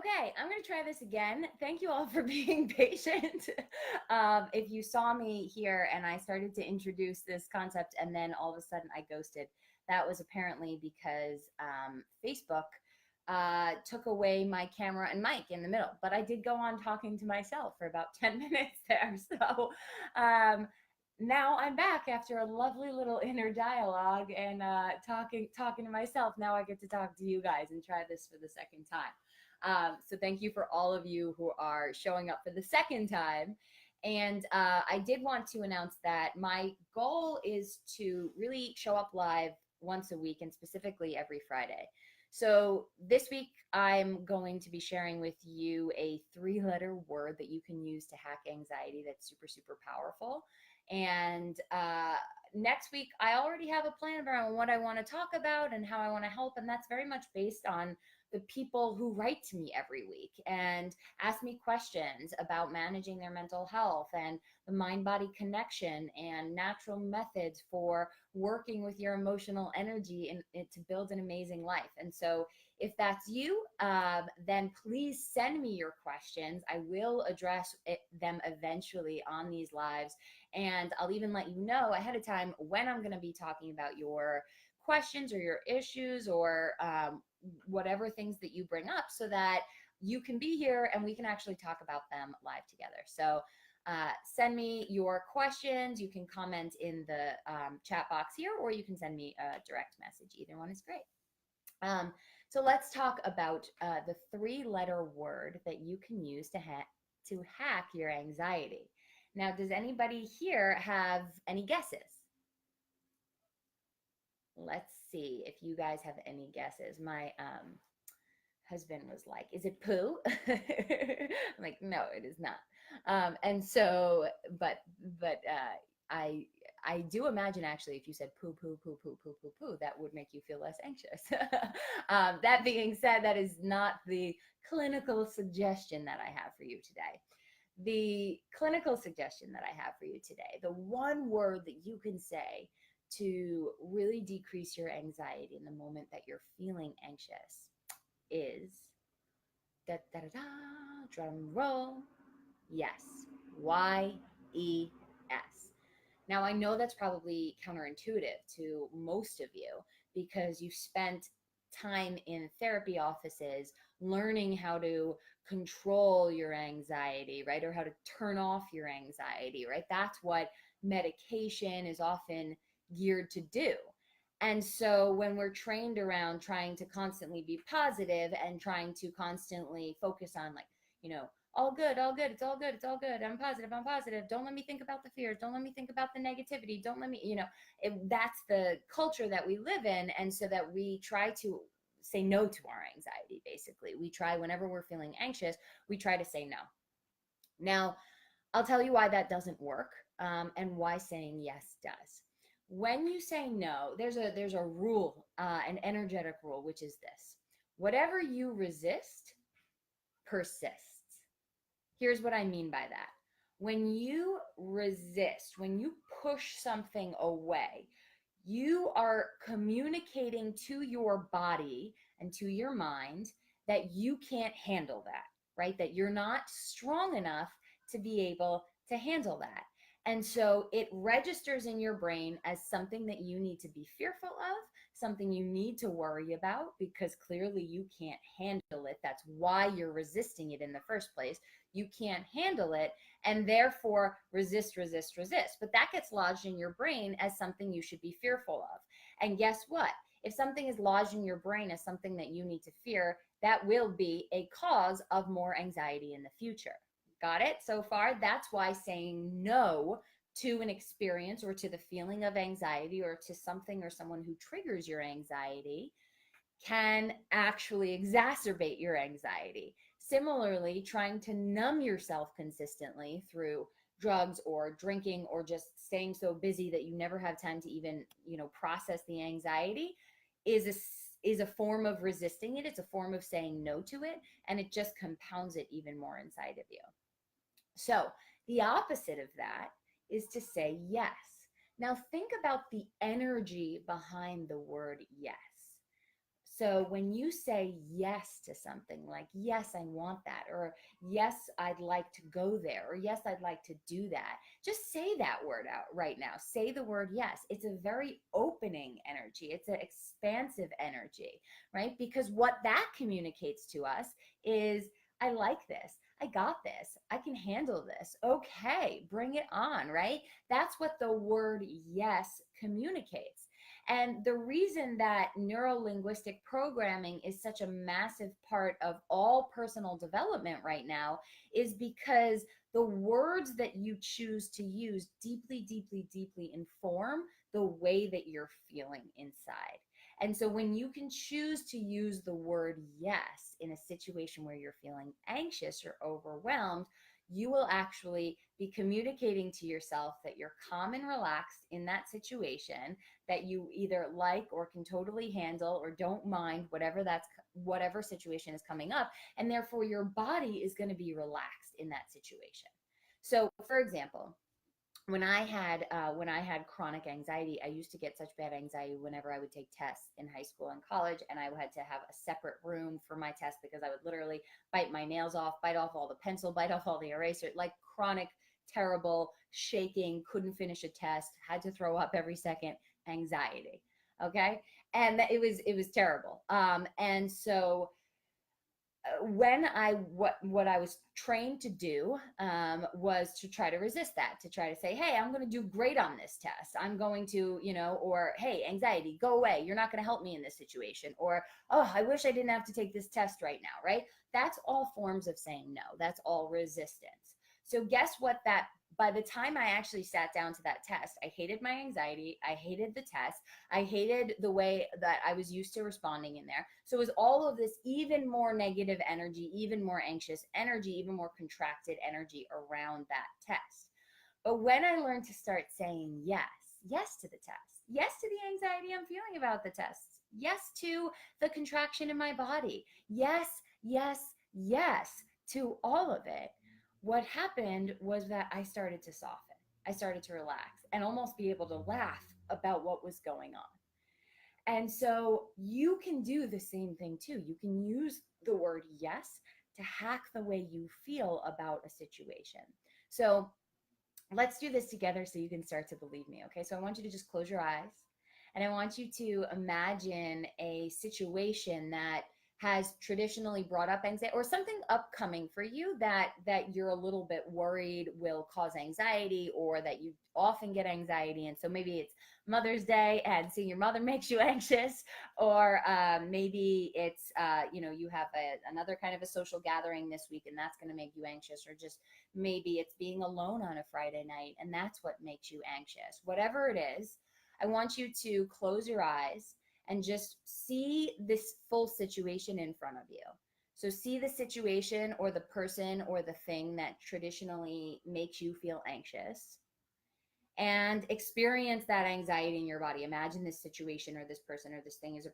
Okay, I'm going to try this again. Thank you all for being patient. If you saw me here and I started to introduce this concept and then all of a sudden I ghosted, that was apparently because Facebook took away my camera and mic in the middle. But I did go on talking to myself for about 10 minutes there. So um, now I'm back after a lovely little inner dialogue and talking to myself. Now I get to talk to you guys and try this for the second time. So thank you for all of you who are showing up for the second time. And I did want to announce that my goal is to really show up live once a week and specifically every Friday. So this week, I'm going to be sharing with you a 3-letter word that you can use to hack anxiety that's super, super powerful. And next week, I already have a plan around what I want to talk about and how I want to help. And that's very much based on the people who write to me every week and ask me questions about managing their mental health and the mind body connection and natural methods for working with your emotional energy and to build an amazing life. And so if that's you, then please send me your questions. I will address them eventually on these lives. And I'll even let you know ahead of time when I'm going to be talking about your questions or your issues or whatever things that you bring up so that you can be here and we can actually talk about them live together. So send me your questions. You can comment in the chat box here, or you can send me a direct message. Either one is great. So let's talk about the 3-letter word that you can use to hack your anxiety. Now, does anybody here have any guesses? Let's see if you guys have any guesses. My husband was like, "Is it poo?" I'm like, "No, it is not." And so, but I do imagine actually, if you said poo, poo, poo, poo, poo, poo, poo, that would make you feel less anxious. That being said, that is not the clinical suggestion that I have for you today. The clinical suggestion that I have for you today, the one word that you can say to really decrease your anxiety in the moment that you're feeling anxious is da da da da, drum roll. Yes, YES. Now, I know that's probably counterintuitive to most of you because you spent time in therapy offices learning how to control your anxiety, right? Or how to turn off your anxiety, right? That's what medication is often geared to do. And so when we're trained around trying to constantly be positive and trying to constantly focus on like, all good, all good, it's all good, it's all good, I'm positive, I'm positive, don't let me think about the fears, don't let me think about the negativity, don't let me, that's the culture that we live in. And so that we try to say no to our anxiety, basically. We try, whenever we're feeling anxious, we try to say no. Now, I'll tell you why that doesn't work, and why saying yes does. When you say no, there's a rule, an energetic rule, which is this: whatever you resist persists. Here's what I mean by that. When you resist, when you push something away, you are communicating to your body and to your mind that you can't handle that, right? That you're not strong enough to be able to handle that. And so it registers in your brain as something that you need to be fearful of, something you need to worry about, because clearly you can't handle it. That's why you're resisting it in the first place. You can't handle it, and therefore resist, resist, resist. But that gets lodged in your brain as something you should be fearful of. And guess what? If something is lodged in your brain as something that you need to fear, that will be a cause of more anxiety in the future. Got it so far? That's why saying no to an experience or to the feeling of anxiety or to something or someone who triggers your anxiety can actually exacerbate your anxiety. Similarly, trying to numb yourself consistently through drugs or drinking or just staying so busy that you never have time to even, process the anxiety is a form of resisting it. It's a form of saying no to it, and it just compounds it even more inside of you. So the opposite of that is to say yes. Now think about the energy behind the word yes. So when you say yes to something like, yes, I want that, or yes, I'd like to go there, or yes, I'd like to do that, just say that word out right now. Say the word yes. It's a very opening energy, it's an expansive energy, right? Because what that communicates to us is, I like this. I got this. I can handle this. Okay, bring it on, right? That's what the word yes communicates. And the reason that neuro-linguistic programming is such a massive part of all personal development right now is because the words that you choose to use deeply, deeply, deeply inform the way that you're feeling inside. And so when you can choose to use the word yes in a situation where you're feeling anxious or overwhelmed, you will actually be communicating to yourself that you're calm and relaxed in that situation, that you either like or can totally handle or don't mind whatever situation is coming up, and therefore your body is going to be relaxed in that situation. So for example, when I had chronic anxiety, I used to get such bad anxiety whenever I would take tests in high school and college, and I had to have a separate room for my test because I would literally bite my nails off, bite off all the pencil, bite off all the eraser, like chronic, terrible, shaking, couldn't finish a test, had to throw up every second, anxiety. Okay, and it was terrible. And so when what I was trained to do was to try to resist that, to try to say, hey, I'm going to do great on this test. I'm going to, or hey, anxiety, go away. You're not going to help me in this situation. Or, oh, I wish I didn't have to take this test right now, right? That's all forms of saying no. That's all resistance. So guess what that by the time I actually sat down to that test, I hated my anxiety. I hated the test. I hated the way that I was used to responding in there. So it was all of this even more negative energy, even more anxious energy, even more contracted energy around that test. But when I learned to start saying yes, yes to the test, yes to the anxiety I'm feeling about the tests, yes to the contraction in my body, yes, yes, yes to all of it, what happened was that I started to soften. I started to relax and almost be able to laugh about what was going on. And so you can do the same thing too. You can use the word yes to hack the way you feel about a situation. So let's do this together so you can start to believe me. Okay. So I want you to just close your eyes and I want you to imagine a situation that has traditionally brought up anxiety or something upcoming for you that you're a little bit worried will cause anxiety, or that you often get anxiety. And so maybe it's Mother's Day and seeing your mother makes you anxious, or maybe it's you have another kind of a social gathering this week and that's going to make you anxious, or just maybe it's being alone on a Friday night and that's what makes you anxious. Whatever it is, I want you to close your eyes and just see this full situation in front of you. So see the situation or the person or the thing that traditionally makes you feel anxious, and experience that anxiety in your body. Imagine this situation or this person or this thing is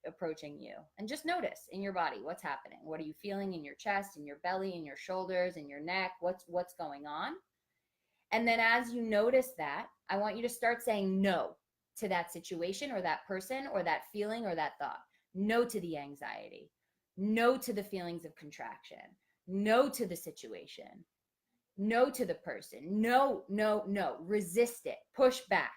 approaching you, and just notice in your body what's happening. What are you feeling in your chest, in your belly, in your shoulders, in your neck? What's going on? And then as you notice that, I want you to start saying no to that situation or that person or that feeling or that thought. No to the anxiety. No to the feelings of contraction. No to the situation. No to the person. No, no, no. Resist it. Push back.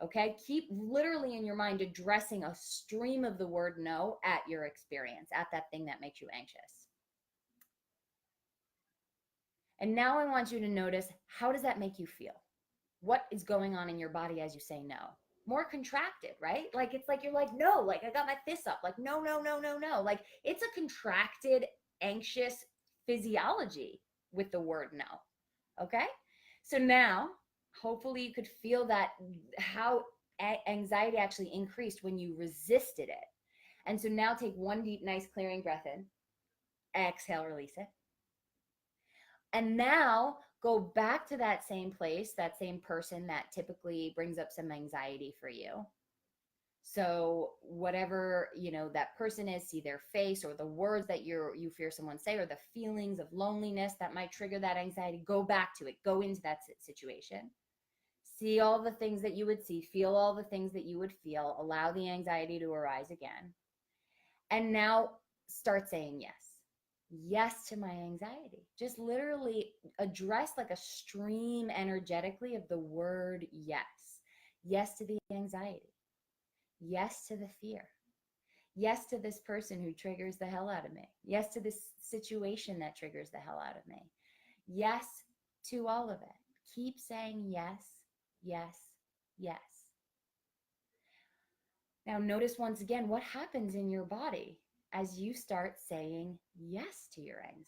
Okay? Keep literally in your mind addressing a stream of the word no at your experience, at that thing that makes you anxious. And now I want you to notice, how does that make you feel? What is going on in your body as you say no? More contracted, right? Like it's like you're like, no, like I got my fists up, like no, no, no, no, no. Like it's a contracted, anxious physiology with the word no. Okay? So now, hopefully you could feel that how anxiety actually increased when you resisted it. And so now take one deep, nice, clearing breath in. Exhale, release it. And now go back to that same place, that same person that typically brings up some anxiety for you. So whatever, that person is, see their face or the words that you fear someone say, or the feelings of loneliness that might trigger that anxiety. Go back to it. Go into that situation. See all the things that you would see, feel all the things that you would feel, allow the anxiety to arise again. And now start saying yes. Yes to my anxiety. Just literally address like a stream energetically of the word yes. Yes to the anxiety. Yes to the fear. Yes to this person who triggers the hell out of me. Yes to this situation that triggers the hell out of me. Yes to all of it. Keep saying yes, yes, yes. Now, notice once again what happens in your body as you start saying yes to your anxiety.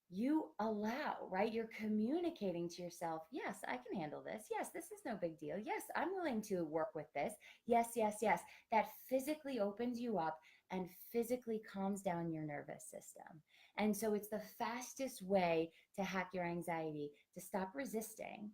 You allow, right? You're communicating to yourself, yes, I can handle this. Yes, this is no big deal. Yes, I'm willing to work with this. Yes, yes, yes. That physically opens you up and physically calms down your nervous system. And so it's the fastest way to hack your anxiety, to stop resisting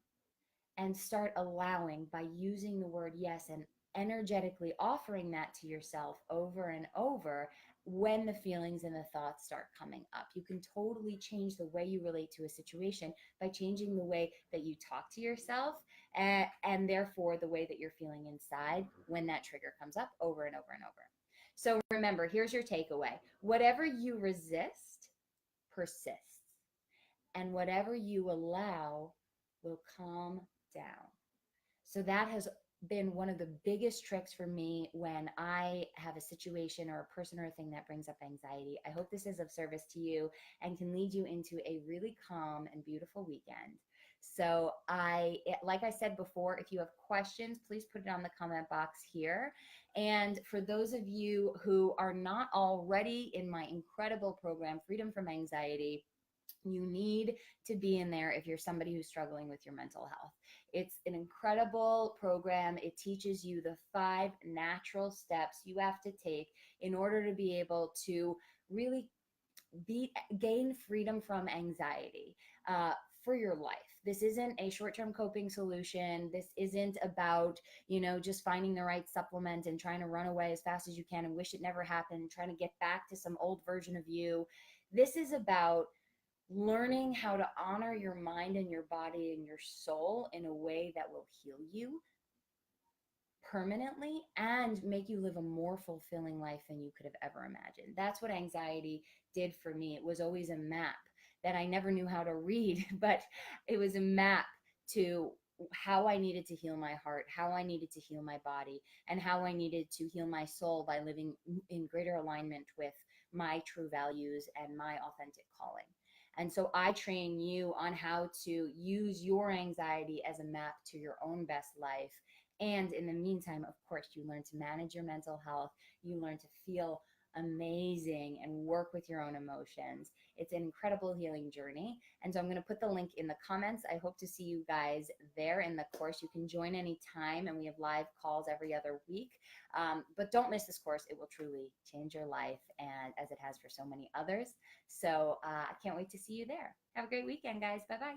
and start allowing by using the word yes and energetically offering that to yourself over and over. When the feelings and the thoughts start coming up, you can totally change the way you relate to a situation by changing the way that you talk to yourself, and therefore the way that you're feeling inside when that trigger comes up over and over and over. So remember, here's your takeaway: whatever you resist persists, and whatever you allow will calm down. So that has been one of the biggest tricks for me when I have a situation or a person or a thing that brings up anxiety. I hope this is of service to you and can lead you into a really calm and beautiful weekend. So like I said before, if you have questions, please put it on the comment box here. And for those of you who are not already in my incredible program, Freedom from Anxiety, you need to be in there if you're somebody who's struggling with your mental health. It's an incredible program. It teaches you the 5 natural steps you have to take in order to be able to really gain freedom from anxiety for your life. This isn't a short-term coping solution. This isn't about, just finding the right supplement and trying to run away as fast as you can and wish it never happened, trying to get back to some old version of you. This is about learning how to honor your mind and your body and your soul in a way that will heal you permanently and make you live a more fulfilling life than you could have ever imagined. That's what anxiety did for me. It was always a map that I never knew how to read, but it was a map to how I needed to heal my heart, how I needed to heal my body, and how I needed to heal my soul by living in greater alignment with my true values and my authentic calling. And so I train you on how to use your anxiety as a map to your own best life. And in the meantime, of course, you learn to manage your mental health. You learn to feel amazing and work with your own emotions. It's an incredible healing journey. And so I'm going to put the link in the comments. I hope to see you guys there in the course. You can join anytime, and we have live calls every other week. But don't miss this course. It will truly change your life, and as it has for so many others. So I can't wait to see you there. Have a great weekend, guys. Bye-bye.